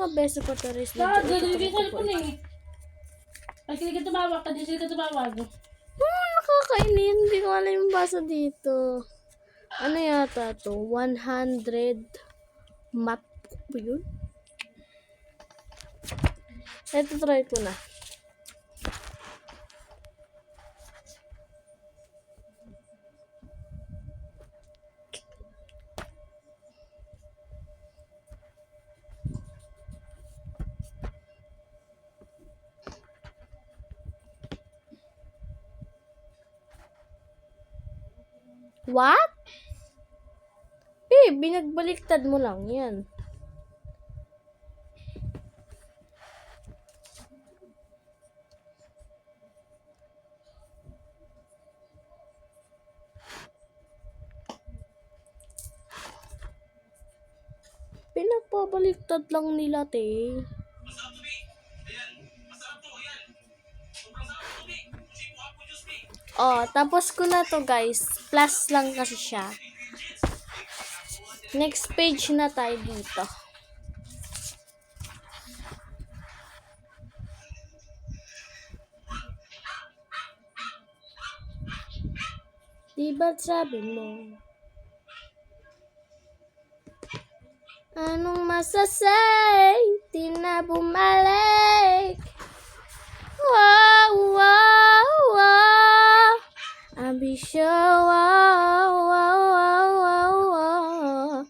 nga beso pa taris na Ah, dito ko na eh. Ay, sila ka tumawag. Kasi sila ka tumawag. Nakakainin. Hindi ko alam yung basa dito. Ano yata to? 100 mat ba yun? Ito try ko na. What? Binagbaliktad mo lang yan. Pinagpabaliktad lang nila, te. Oh, tapos ko na to, guys. Plus lang kasi siya. Next page na tayo dito. Diba't sabi mo, anong masasay? Di na bumalik. Wow, wow, wow. Ambisyo, wow, wow, wow, wow, wow.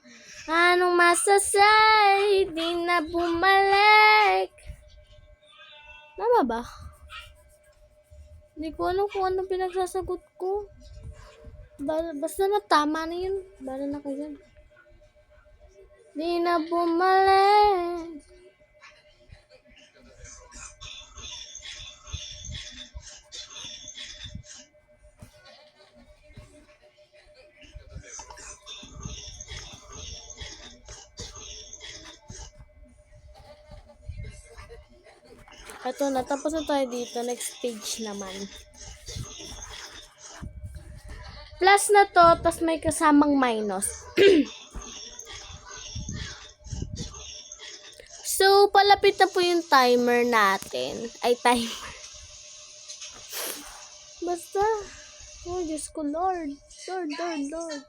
Anong masasay? Di na bumalik. Tama ba? Hindi ko alam kung anong pinagsasagot ko. Basta na tama na yun. Bala na kayo. Di na bumalik. Ito na, tapos na tayo dito. Next page naman. Plus na to, tapos may kasamang minus. So, palapit na po yung timer natin. Ay, timer. Basta. Oh, Diyos ko, Lord. Lord.